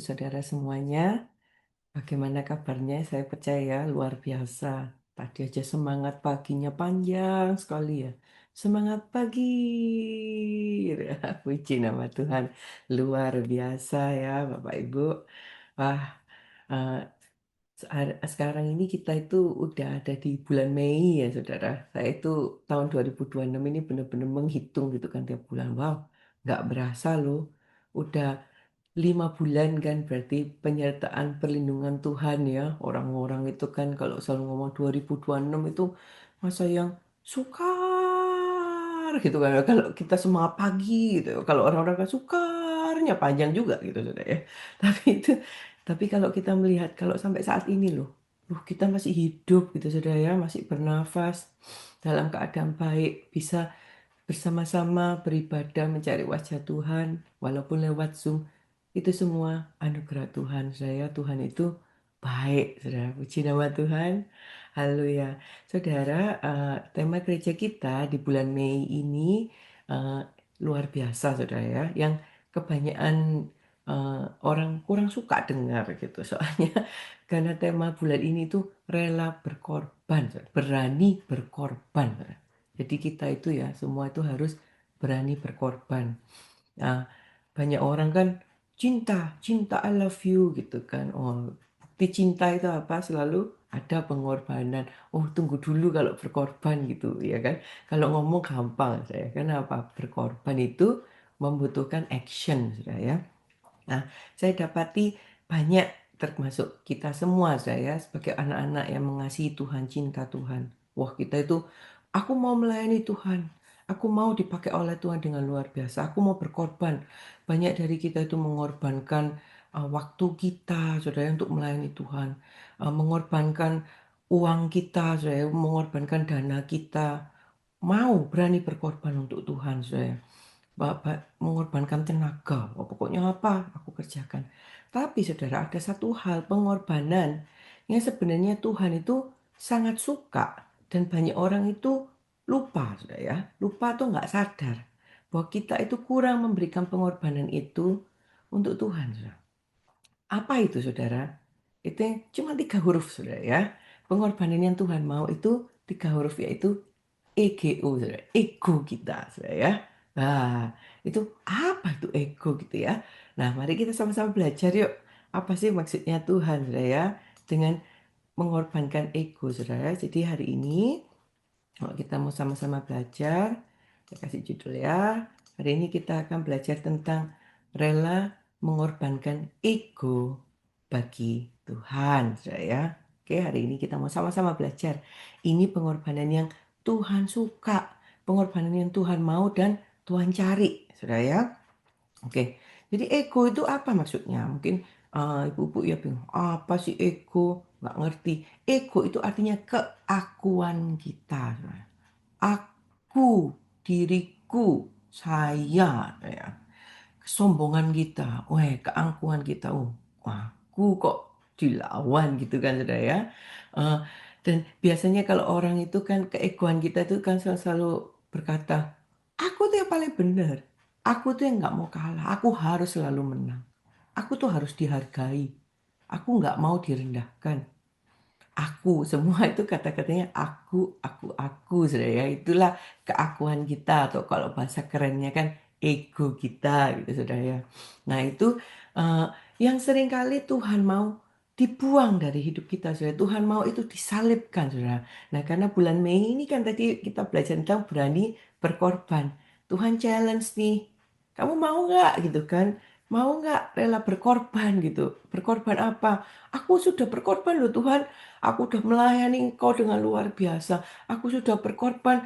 saudara semuanya. Bagaimana kabarnya? Saya percaya luar biasa. Tadi aja semangat paginya panjang sekali ya. Semangat pagi. Puji nama Tuhan. Luar biasa ya Bapak Ibu. Wah, eh, sekarang ini kita itu udah ada di bulan Mei ya saudara. Saya itu tahun 2026 ini benar-benar menghitung gitu kan tiap bulan. Wow, nggak berasa loh. Udah 5 bulan kan berarti penyertaan perlindungan Tuhan ya. Orang-orang itu kan kalau selalu ngomong 2026 itu masa yang sukar gitu kan. Kalau kita semua pagi gitu. Kalau orang-orang kan sukarnya panjang juga gitu sudah ya. Tapi itu tapi kalau kita melihat kalau sampai saat ini loh kita masih hidup gitu sudah ya, masih bernafas dalam keadaan baik, bisa bersama-sama beribadah mencari wajah Tuhan walaupun lewat Zoom. Itu semua anugerah Tuhan. Tuhan itu baik, saudara. Puji nama Tuhan. Haleluya. Saudara, tema gereja kita di bulan Mei ini eh, luar biasa, saudara ya. Yang kebanyakan orang kurang suka dengar gitu. Soalnya karena tema bulan ini tuh rela berkorban, saudara. Berani berkorban, saudara. Jadi kita itu ya, semua itu harus berani berkorban. Nah, banyak orang kan cinta, cinta I love you gitu kan. Oh, bukti cinta itu apa? Selalu ada pengorbanan. Oh, tunggu dulu kalau berkorban gitu ya kan. Kalau ngomong gampang saya. Kenapa? Berkorban itu membutuhkan action, sudah ya. Nah, saya dapati banyak termasuk kita semua saya sebagai anak-anak yang mengasihi Tuhan, cinta Tuhan. Wah, kita itu aku mau melayani Tuhan. Aku mau dipakai oleh Tuhan dengan luar biasa. Aku mau berkorban. Banyak dari kita itu mengorbankan waktu kita, saudara, untuk melayani Tuhan. Mengorbankan uang kita, saudara, mengorbankan dana kita. Mau berani berkorban untuk Tuhan, saudara. Mengorbankan tenaga. Oh, pokoknya apa aku kerjakan. Tapi saudara, ada satu hal pengorbanan yang sebenarnya Tuhan itu sangat suka dan banyak orang itu lupa, saudara ya. Lupa atau nggak sadar bahwa kita itu kurang memberikan pengorbanan itu untuk Tuhan, saudara. Apa itu, saudara? Itu cuma 3 huruf, saudara ya. Pengorbanan yang Tuhan mau itu 3 huruf, yaitu EGO, saudara. Ego kita, saudara ya. Nah, itu apa itu ego gitu ya? Nah, mari kita sama-sama belajar yuk. Apa sih maksudnya Tuhan, saudara ya? Dengan mengorbankan ego, saudara. Jadi hari ini, kalau kita mau sama-sama belajar, saya kasih judul ya. Hari ini kita akan belajar tentang rela mengorbankan ego bagi Tuhan, saudara ya. Oke, hari ini kita mau sama-sama belajar. Ini pengorbanan yang Tuhan suka, pengorbanan yang Tuhan mau dan Tuhan cari, saudara ya. Oke, jadi ego itu apa maksudnya? Mungkin ibu-ibu ya bingung, apa sih ego? Nggak ngerti. Ego itu artinya keakuan kita. Aku, diriku, saya, ya. Kesombongan kita, keangkuhan kita. Oh, aku kok dilawan gitu kan, saudara ya. Eh, dan biasanya kalau orang itu kan keegoan kita itu kan selalu berkata, aku tuh yang paling benar. Aku tuh yang nggak mau kalah. Aku harus selalu menang. Aku tuh harus dihargai. Aku nggak mau direndahkan. Aku, semua itu kata-katanya aku, saudara ya. Itulah keakuan kita, atau kalau bahasa kerennya kan ego kita gitu, saudara ya. Nah itu eh, yang seringkali Tuhan mau dibuang dari hidup kita, saudara. Tuhan mau itu disalibkan, saudara. Nah, karena bulan Mei ini kan tadi kita belajar tentang berani berkorban. Tuhan challenge nih, kamu mau nggak gitu kan? Mau nggak rela berkorban gitu? Berkorban apa? Aku sudah berkorban loh Tuhan. Aku sudah melayani Engkau dengan luar biasa. Aku sudah berkorban,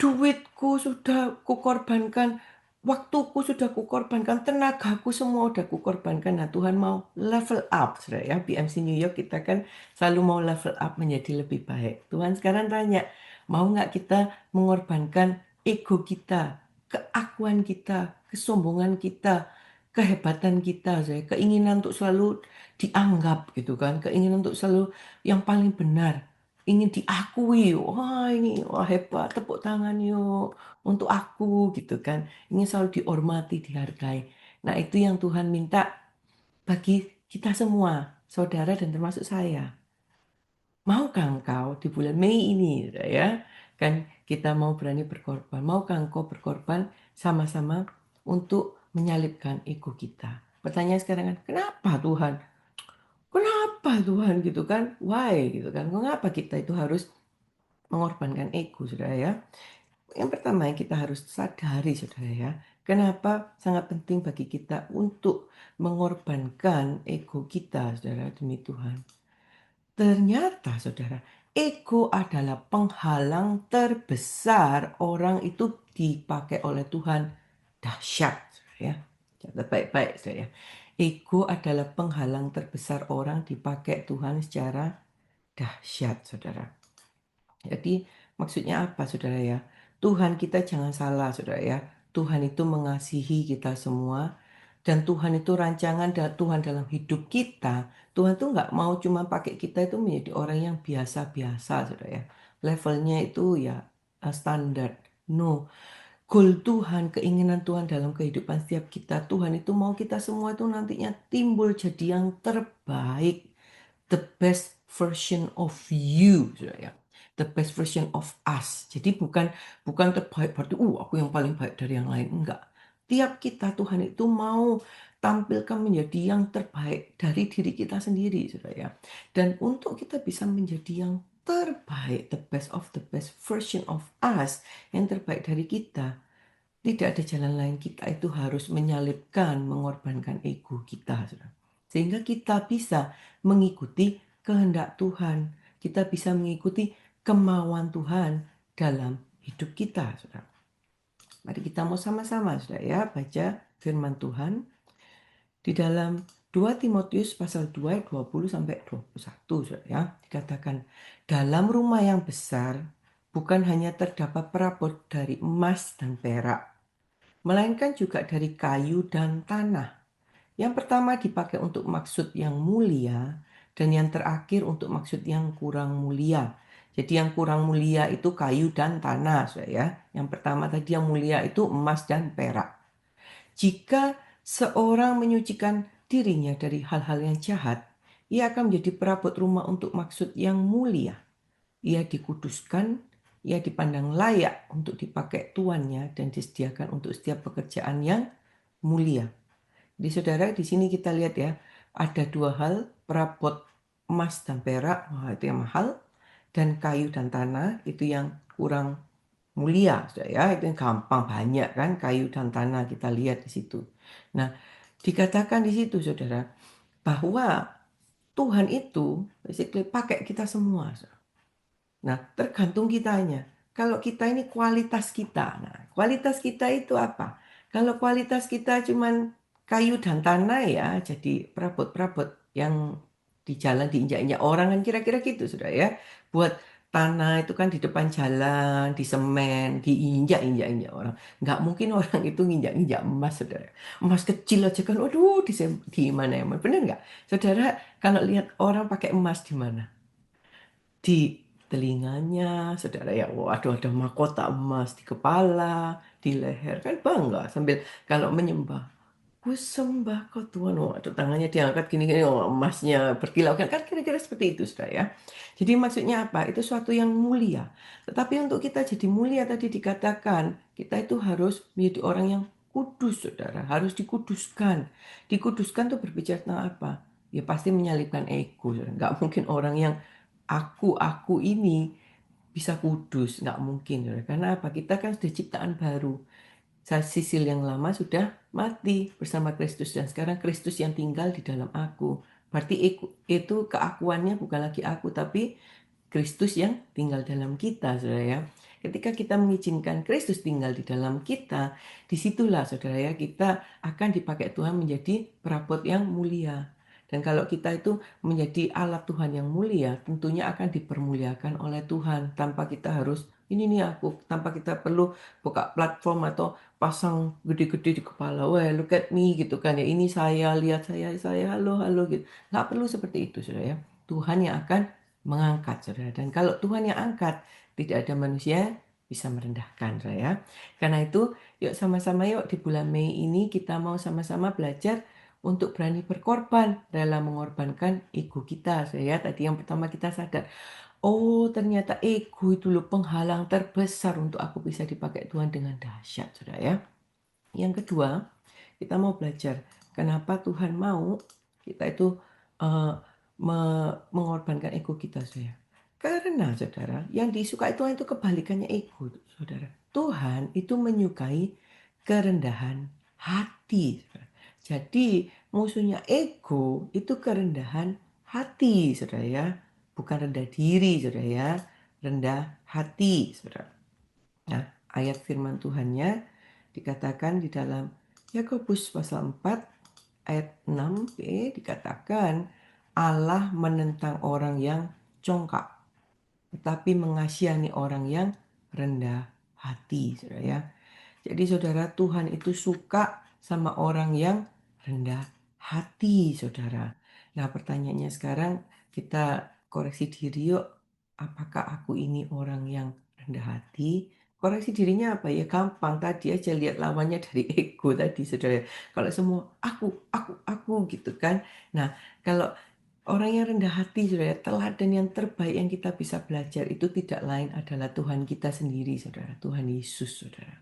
duitku sudah kukorbankan, waktuku sudah kukorbankan, tenagaku semua sudah kukorbankan. Nah, Tuhan mau level up, saudara ya. BMC New York kita kan selalu mau level up menjadi lebih baik. Tuhan sekarang tanya, mau nggak kita mengorbankan ego kita, keakuan kita, kesombongan kita, kehebatan kita, saya keinginan untuk selalu dianggap gitu kan, keinginan untuk selalu yang paling benar, ingin diakui, wah ini wah hebat, tepuk tangan yuk untuk aku gitu kan, ingin selalu dihormati, dihargai. Nah itu yang Tuhan minta, bagi kita semua, saudara dan termasuk saya. Maukah engkau di bulan Mei ini, ya, kan kita mau berani berkorban. Maukah engkau berkorban sama-sama untuk menyalibkan ego kita? Pertanyaan sekarang kan, kenapa Tuhan? Kenapa Tuhan gitu kan? Why gitu kan? Mengapa kita itu harus mengorbankan ego, saudara ya? Yang pertama yang kita harus sadari, saudara ya, kenapa sangat penting bagi kita untuk mengorbankan ego kita, saudara, demi Tuhan. Ternyata, saudara, ego adalah penghalang terbesar orang itu dipakai oleh Tuhan. Dahsyat, saudara ya. Catat baik-baik, saudara ya. Ego adalah penghalang terbesar orang dipakai Tuhan secara dahsyat, saudara. Jadi maksudnya apa, saudara ya? Tuhan kita jangan salah, saudara ya. Tuhan itu mengasihi kita semua. Dan Tuhan itu rancangan Tuhan dalam hidup kita. Tuhan tuh nggak mau cuma pakai kita itu menjadi orang yang biasa-biasa, saudara ya. Levelnya itu ya standar. No. Goal Tuhan, keinginan Tuhan dalam kehidupan setiap kita. Tuhan itu mau kita semua itu nantinya timbul jadi yang terbaik, the best version of you, saudara ya. The best version of us. Jadi bukan terbaik berarti aku yang paling baik dari yang lain, enggak. Tiap kita Tuhan itu mau tampilkan menjadi yang terbaik dari diri kita sendiri, saudara ya. Dan untuk kita bisa menjadi yang terbaik, the best of the best version of us, yang terbaik dari kita, tidak ada jalan lain, kita itu harus menyalipkan, mengorbankan ego kita, saudara. Sehingga kita bisa mengikuti kehendak Tuhan. Kita bisa mengikuti kemauan Tuhan dalam hidup kita, saudara. Mari kita mau sama-sama, saudara ya, baca firman Tuhan di dalam 2 Timotius pasal 2 ayat 20 sampai 21, saudara ya. Dikatakan, dalam rumah yang besar bukan hanya terdapat perabot dari emas dan perak, melainkan juga dari kayu dan tanah. Yang pertama dipakai untuk maksud yang mulia, dan yang terakhir untuk maksud yang kurang mulia. Jadi yang kurang mulia itu kayu dan tanah, ya. Yang pertama tadi yang mulia itu emas dan perak. Jika seorang menyucikan dirinya dari hal-hal yang jahat, ia akan menjadi perabot rumah untuk maksud yang mulia. Ia dikuduskan, ia dipandang layak untuk dipakai tuannya dan disediakan untuk setiap pekerjaan yang mulia. Di saudara, di sini kita lihat ya, ada dua hal, perabot emas dan perak, itu yang mahal, dan kayu dan tanah, itu yang kurang mulia, saudara ya, itu yang gampang, banyak kan, kayu dan tanah kita lihat di situ. Nah, dikatakan di situ, saudara, bahwa Tuhan itu basically pakai kita semua, saudara. Nah, tergantung kitanya. Kalau kita ini kualitas kita. Nah, kualitas kita itu apa? Kalau kualitas kita cuman kayu dan tanah ya, jadi perabot-perabot yang di jalan diinjak-injak orang kan kira-kira gitu sudah ya. Buat tanah itu kan di depan jalan, di semen, diinjak-injak orang. Nggak mungkin orang itu nginjak-injak emas, saudara. Emas kecil aja kan, waduh, di mana ya? Bener nggak? Saudara, kalau lihat orang pakai emas di mana? Di telinganya, saudara ya, waduh ada mahkota emas di kepala, di leher, kan bangga sambil kalau menyembah. Ku sembah kau Tuhan, waduh tangannya diangkat gini-gini, emasnya berkilau, kan kira-kira seperti itu, saudara ya. Jadi maksudnya apa? Itu suatu yang mulia. Tetapi untuk kita jadi mulia tadi dikatakan, kita itu harus menjadi orang yang kudus, saudara. Harus dikuduskan. Dikuduskan tuh berbicara tentang apa? Ya pasti menyalipkan ego, saudara. Nggak mungkin orang yang aku ini bisa kudus, nggak mungkin, saudara. Karena apa? Kita kan sudah ciptaan baru. Sisil yang lama sudah mati bersama Kristus dan sekarang Kristus yang tinggal di dalam aku. Berarti itu keakuannya bukan lagi aku tapi Kristus yang tinggal dalam kita, saudara ya. Ketika kita mengizinkan Kristus tinggal di dalam kita, disitulah saudara ya kita akan dipakai Tuhan menjadi perabot yang mulia. Dan kalau kita itu menjadi alat Tuhan yang mulia, tentunya akan dipermuliakan oleh Tuhan tanpa kita harus ini nih aku, tanpa kita perlu buka platform atau pasang gede-gede di kepala, wah look at me gitu kan ya, ini saya, lihat saya, halo, halo gitu. Nggak perlu seperti itu, saudara ya. Tuhan yang akan mengangkat, saudara. Dan kalau Tuhan yang angkat, tidak ada manusia bisa merendahkan, saudara ya. Karena itu, yuk sama-sama yuk di bulan Mei ini kita mau sama-sama belajar untuk berani berkorban, rela mengorbankan ego kita. Saya tadi yang pertama kita sadar, oh ternyata ego itu loh penghalang terbesar untuk aku bisa dipakai Tuhan dengan dahsyat, saudara ya. Yang kedua, kita mau belajar kenapa Tuhan mau kita itu eh, mengorbankan ego kita, saudara. Karena saudara, yang disukai Tuhan itu kebalikannya ego, saudara. Tuhan itu menyukai kerendahan hati, saudara. Jadi musuhnya ego itu kerendahan hati, saudara ya. Bukan rendah diri, saudara ya. Rendah hati, saudara. Nah, ayat firman Tuhannya dikatakan di dalam Yakobus pasal 4 ayat 6b dikatakan Allah menentang orang yang congkak, tetapi mengasihani orang yang rendah hati, saudara ya. Jadi saudara, Tuhan itu suka sama orang yang rendah hati, saudara. Nah, pertanyaannya sekarang kita koreksi diri yuk. Apakah aku ini orang yang rendah hati? Koreksi dirinya apa ya? Gampang, tadi aja lihat lawannya dari ego tadi, saudara. Kalau semua aku gitu kan. Nah, kalau orang yang rendah hati, saudara, teladan yang terbaik yang kita bisa belajar itu tidak lain adalah Tuhan kita sendiri, saudara. Tuhan Yesus, saudara.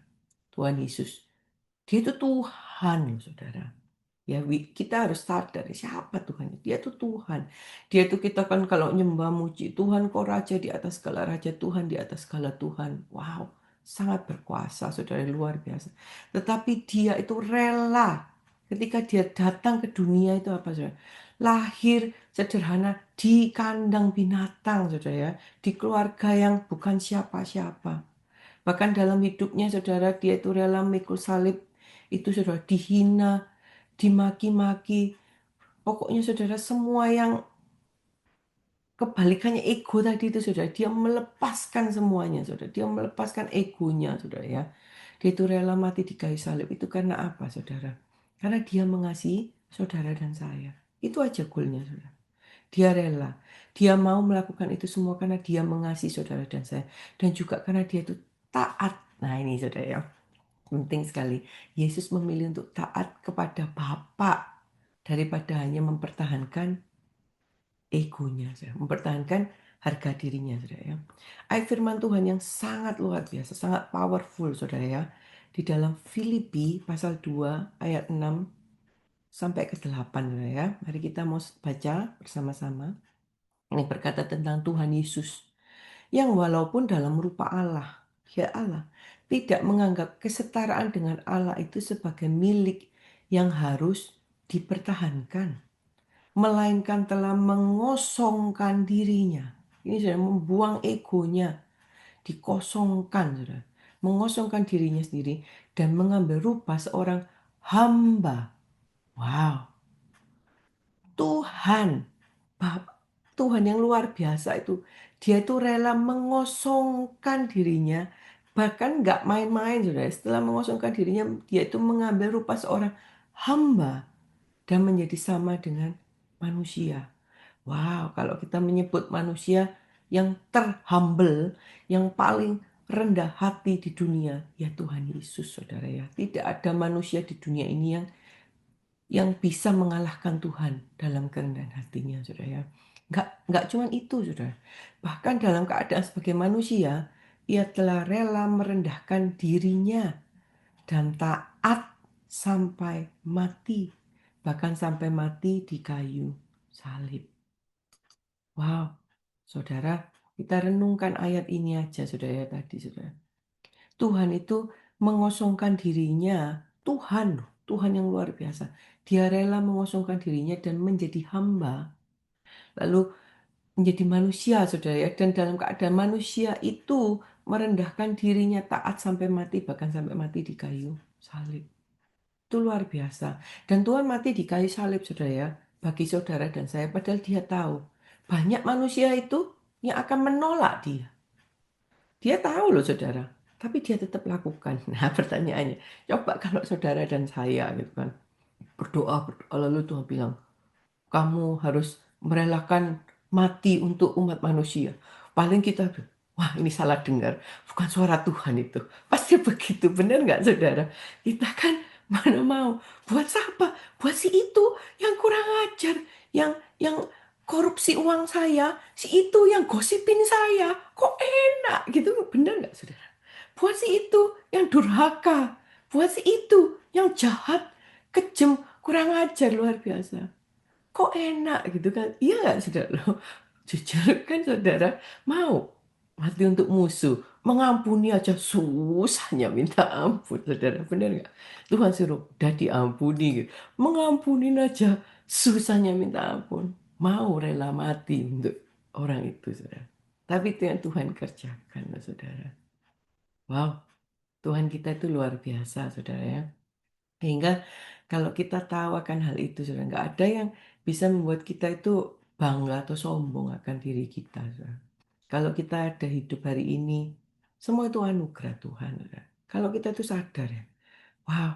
Tuhan Yesus. Dia itu Tuhan, loh, saudara. Ya, kita harus sadar siapa Tuhan. Dia itu Tuhan. Dia itu kita kan kalau nyembah muji Tuhan, kau raja di atas segala raja, Tuhan di atas segala Tuhan. Wow, sangat berkuasa, saudara, luar biasa. Tetapi dia itu rela ketika dia datang ke dunia itu apa, saudara? Lahir sederhana di kandang binatang, saudara ya. Di keluarga yang bukan siapa-siapa. Bahkan dalam hidupnya, saudara, dia itu rela mikul salib. Itu, saudara, dihina, dimaki-maki. Pokoknya, saudara, semua yang kebalikannya ego tadi itu, saudara. Dia melepaskan semuanya, saudara. Dia melepaskan egonya, saudara ya. Dia itu rela mati di kayu salib. Itu karena apa, saudara? Karena dia mengasihi saudara dan saya. Itu aja goalnya, saudara. Dia rela. Dia mau melakukan itu semua karena dia mengasihi saudara dan saya. Dan juga karena dia itu taat. Nah ini, saudara ya. Penting sekali. Yesus memilih untuk taat kepada Bapa daripada hanya mempertahankan egonya, saudara. Mempertahankan harga dirinya, saudara ya. Ayat firman Tuhan yang sangat luar biasa, sangat powerful, saudara ya. Di dalam Filipi pasal 2 ayat 6 sampai ke 8, saudara ya. Mari kita mau baca bersama-sama. Ini berkata tentang Tuhan Yesus yang walaupun dalam rupa Allah, ya Allah, tidak menganggap kesetaraan dengan Allah itu sebagai milik yang harus dipertahankan, melainkan telah mengosongkan dirinya. Ini sudah membuang egonya, dikosongkan, sudah mengosongkan dirinya sendiri dan mengambil rupa seorang hamba. Wow, Tuhan, Tuhan yang luar biasa itu. Dia itu rela mengosongkan dirinya. Bahkan nggak main-main, saudara. Setelah mengosongkan dirinya, dia itu mengambil rupa seorang hamba dan menjadi sama dengan manusia. Wow, kalau kita menyebut manusia yang terhumble, yang paling rendah hati di dunia, ya Tuhan Yesus, saudara ya. Tidak ada manusia di dunia ini yang bisa mengalahkan Tuhan dalam kerendahan hatinya, saudara ya. Nggak cuma itu, saudara. Bahkan dalam keadaan sebagai manusia, ia telah rela merendahkan dirinya dan taat sampai mati. Bahkan sampai mati di kayu salib. Wow, saudara, kita renungkan ayat ini aja, saudara ya, tadi, saudara. Tuhan itu mengosongkan dirinya. Tuhan, Tuhan yang luar biasa. Dia rela mengosongkan dirinya dan menjadi hamba. Lalu menjadi manusia, saudara ya. Dan dalam keadaan manusia itu merendahkan dirinya taat sampai mati, bahkan sampai mati di kayu salib. Itu luar biasa. Dan Tuhan mati di kayu salib, saudara ya. Bagi saudara dan saya, padahal dia tahu. Banyak manusia itu yang akan menolak dia. Dia tahu loh, saudara. Tapi dia tetap lakukan. Nah, pertanyaannya, coba kalau saudara dan saya gitu kan, berdoa, lalu Tuhan bilang, kamu harus merelakan mati untuk umat manusia. Paling kita, wah ini salah dengar. Bukan suara Tuhan itu. Pasti begitu, benar nggak, saudara? Kita kan Mana mau. Buat siapa? Buat si itu yang kurang ajar, yang korupsi uang saya, si itu yang gosipin saya. Kok enak gitu, bener nggak saudara? Buat si itu yang durhaka, buat si itu yang jahat, kejam, kurang ajar luar biasa. Kok enak gitu kan? Iya nggak saudara? Loh, jujur kan saudara mau mati untuk musuh, mengampuni aja susahnya minta ampun saudara, benar nggak? Tuhan suruh udah diampuni gitu. Mengampunin aja susahnya minta ampun. Mau rela mati untuk orang itu saudara. Tapi itu yang Tuhan kerjakan loh, saudara. Wow, Tuhan kita itu luar biasa saudara ya. Sehingga kalau kita tahu akan hal itu, saudara, nggak ada yang bisa membuat kita itu bangga atau sombong akan diri kita, saudara. Kalau kita ada hidup hari ini, semua itu anugerah Tuhan, saudara. Kalau kita itu sadar ya, wow,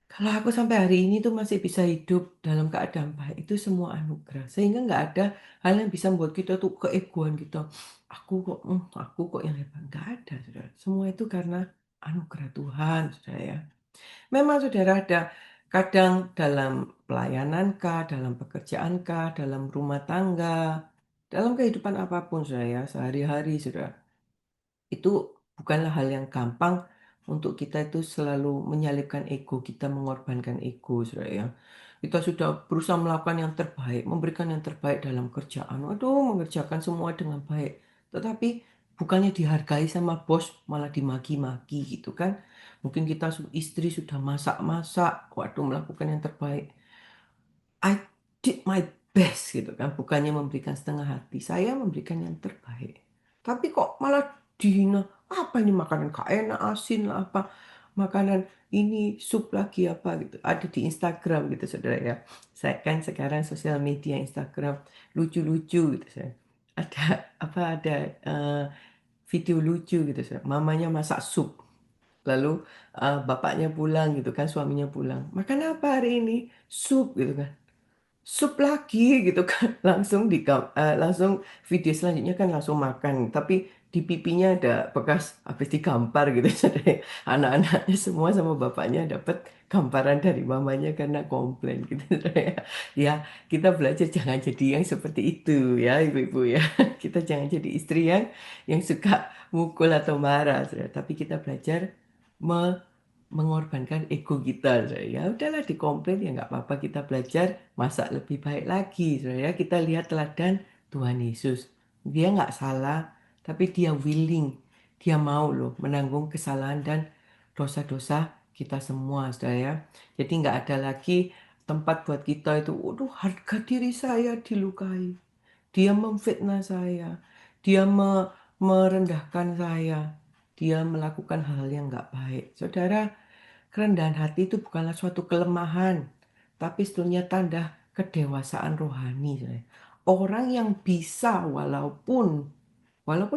kalau aku sampai hari ini tuh masih bisa hidup dalam keadaan baik, itu semua anugerah. Sehingga nggak ada hal yang bisa membuat kita tuh keegoan gitu. Aku kok yang hebat. Nggak ada, saudara. Semua itu karena anugerah Tuhan, saudara ya. Memang saudara ada kadang dalam pelayanan kah, dalam pekerjaan kah, dalam rumah tangga, dalam kehidupan apapun saudara ya, sehari-hari saudara. Itu bukanlah hal yang gampang untuk kita itu selalu menyalipkan ego, kita mengorbankan ego saudara ya. Kita sudah berusaha melakukan yang terbaik, memberikan yang terbaik dalam kerjaan. Waduh, mengerjakan semua dengan baik. Tetapi bukannya dihargai sama bos, malah dimaki-maki gitu kan. Mungkin kita istri sudah masak-masak, waduh melakukan yang terbaik. I did my best gitu kan, bukannya memberikan setengah hati. Saya memberikan yang terbaik. Tapi kok malah dihina, apa ini makanan gak enak, asin lah apa. Makanan ini sup lagi apa gitu. Ada di Instagram gitu saudara ya. Saya kan sekarang sosial media Instagram lucu-lucu gitu saya. Ada ada eh, video lucu gitu saudara. Mamanya masak sup. Lalu bapaknya pulang gitu kan, suaminya pulang. Makan apa hari ini? Sup gitu kan. Sup lagi gitu kan langsung video selanjutnya kan langsung makan tapi di pipinya ada bekas habis digampar gitu jadi anak-anaknya semua sama bapaknya dapat gamparan dari mamanya karena komplain gitu ya. Ya kita belajar jangan jadi yang seperti itu ya ibu-ibu ya. Kita jangan jadi istri yang suka mukul atau marah tapi kita belajar mengorbankan ego kita, saudara. Ya udahlah dikomplain ya nggak apa-apa kita belajar masak lebih baik lagi, saudara ya. Kita lihat teladan Tuhan Yesus. Dia nggak salah, tapi dia willing, dia mau loh menanggung kesalahan dan dosa-dosa kita semua, saudara ya. Jadi nggak ada lagi tempat buat kita itu, waduh harga diri saya dilukai. Dia memfitnah saya, dia merendahkan saya, dia melakukan hal yang nggak baik. Saudara, kerendahan hati itu bukanlah suatu kelemahan, tapi sebetulnya tanda kedewasaan rohani. Saudara. Orang yang bisa walaupun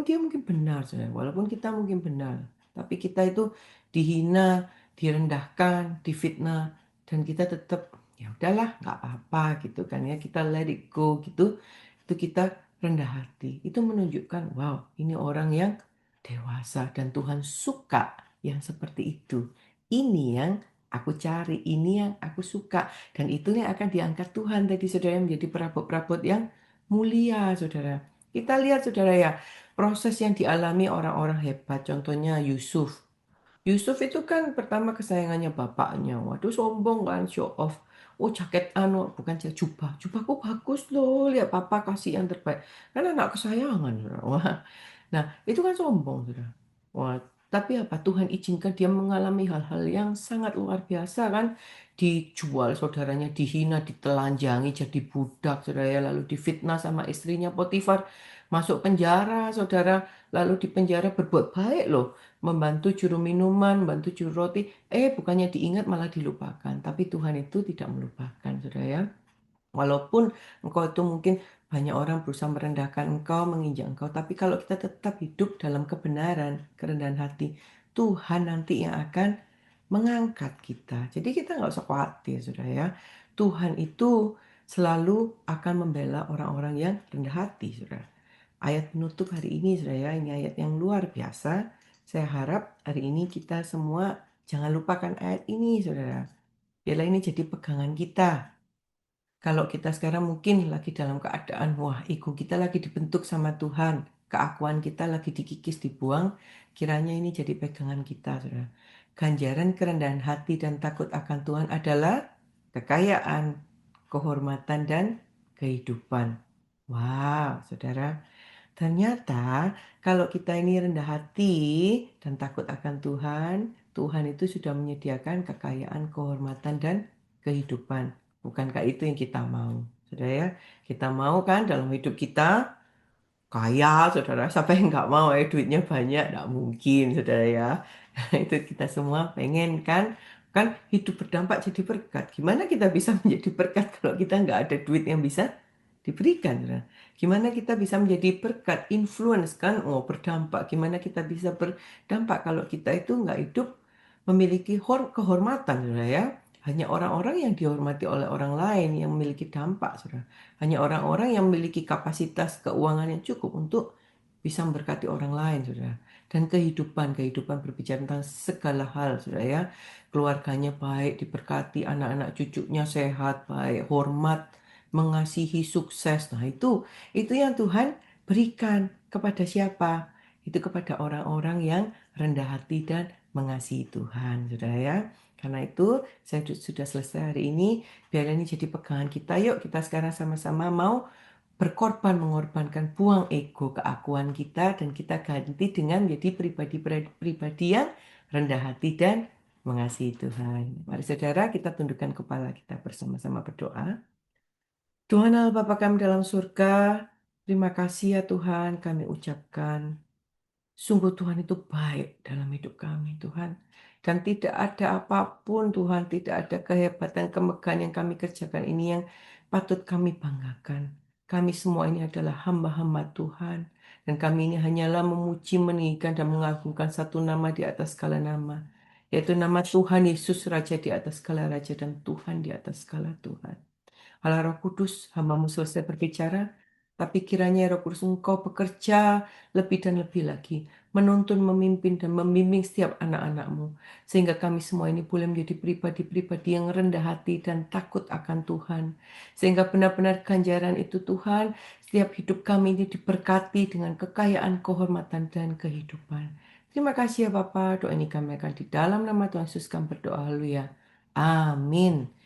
dia mungkin benar, saudara, walaupun kita mungkin benar, tapi kita itu dihina, direndahkan, difitnah, dan kita tetap ya udahlah nggak apa-apa gitu kan ya kita let it go gitu, itu kita rendah hati. Itu menunjukkan wow ini orang yang dewasa dan Tuhan suka yang seperti itu. Ini yang aku cari, ini yang aku suka. Dan itu yang akan diangkat Tuhan tadi saudara menjadi perabot-perabot yang mulia saudara. Kita lihat saudara ya, proses yang dialami orang-orang hebat. Contohnya Yusuf. Yusuf itu kan pertama kesayangannya bapaknya. Waduh sombong kan, show off. Oh jaket bukan jubah. Jubahku bagus loh, lihat papa kasih yang terbaik. Kan anak kesayangan. Wah, nah itu kan sombong, saudara. Wah, tapi apa? Tuhan izinkan dia mengalami hal-hal yang sangat luar biasa kan. Dijual saudaranya, dihina, ditelanjangi, jadi budak, saudara ya. Lalu difitnah sama istrinya Potifar. Masuk penjara, saudara. Lalu di penjara berbuat baik loh membantu juru minuman, membantu juru roti. Bukannya diingat malah dilupakan. Tapi Tuhan itu tidak melupakan, saudara ya. Walaupun engkau itu mungkin banyak orang berusaha merendahkan engkau, menginjak engkau. Tapi kalau kita tetap hidup dalam kebenaran, kerendahan hati, Tuhan nanti yang akan mengangkat kita. Jadi kita nggak usah khawatir, saudara ya. Tuhan itu selalu akan membela orang-orang yang rendah hati, saudara. Ayat penutup hari ini, saudara ya, ini ayat yang luar biasa. Saya harap hari ini kita semua Jangan lupakan ayat ini, saudara. Biarlah ini jadi pegangan kita. Kalau kita sekarang mungkin lagi dalam keadaan, wah ego kita lagi dibentuk sama Tuhan, keakuan kita lagi dikikis, dibuang, kiranya ini jadi pegangan kita, saudara. Ganjaran kerendahan hati dan takut akan Tuhan adalah kekayaan, kehormatan, dan kehidupan. Wow, saudara. Ternyata kalau kita ini rendah hati dan takut akan Tuhan, Tuhan itu sudah menyediakan kekayaan, kehormatan, dan kehidupan. Bukankah itu yang kita mau? Saudara ya, kita mau kan dalam hidup kita kaya, saudara. Siapa yang nggak mau ya duitnya banyak? Nggak mungkin, saudara ya. Itu kita semua pengen kan? Kan hidup berdampak jadi berkat. Gimana kita bisa menjadi berkat kalau kita nggak ada duit yang bisa diberikan, saudara? Gimana kita bisa menjadi berkat, influence kan? Oh, berdampak. Gimana kita bisa berdampak kalau kita itu nggak hidup memiliki kehormatan, saudara ya? Hanya orang-orang yang dihormati oleh orang lain yang memiliki dampak, saudara. Hanya orang-orang yang memiliki kapasitas keuangan yang cukup untuk bisa memberkati orang lain, saudara. Dan kehidupan berbicara tentang segala hal, saudara ya. Keluarganya baik, diberkati, anak-anak cucunya sehat, baik, hormat, mengasihi, sukses. Nah, itu yang Tuhan berikan kepada siapa? Itu kepada orang-orang yang rendah hati dan mengasihi Tuhan, saudara ya. Karena itu, saya sudah selesai hari ini. Biar ini jadi pegangan kita. Yuk kita sekarang sama-sama mau berkorban, mengorbankan, buang ego, keakuan kita, dan kita ganti dengan menjadi pribadi-pribadi yang rendah hati dan mengasihi Tuhan. Mari saudara kita tundukkan kepala kita bersama-sama berdoa. Tuhan Allah Bapa kami dalam surga, terima kasih ya Tuhan kami ucapkan. Sungguh Tuhan itu baik dalam hidup kami Tuhan. Dan tidak ada apapun Tuhan, tidak ada kehebatan, kemegahan yang kami kerjakan ini yang patut kami banggakan. Kami semua ini adalah hamba-hamba Tuhan. Dan kami ini hanyalah memuji, meninggikan, dan mengagungkan satu nama di atas segala nama. Yaitu nama Tuhan Yesus, Raja di atas segala Raja dan Tuhan di atas segala Tuhan. Allah Roh Kudus, hambamu selesai berbicara, tapi kiranya Roh Kudus Engkau bekerja lebih dan lebih lagi, menuntun, memimpin, dan membimbing setiap anak-anakmu, sehingga kami semua ini boleh menjadi pribadi-pribadi yang rendah hati dan takut akan Tuhan, sehingga benar-benar ganjaran itu Tuhan, setiap hidup kami ini diberkati dengan kekayaan, kehormatan, dan kehidupan. Terima kasih ya Bapak, doa ini kami akan di dalam nama Tuhan Yesus kami berdoa, haleluya. Amin.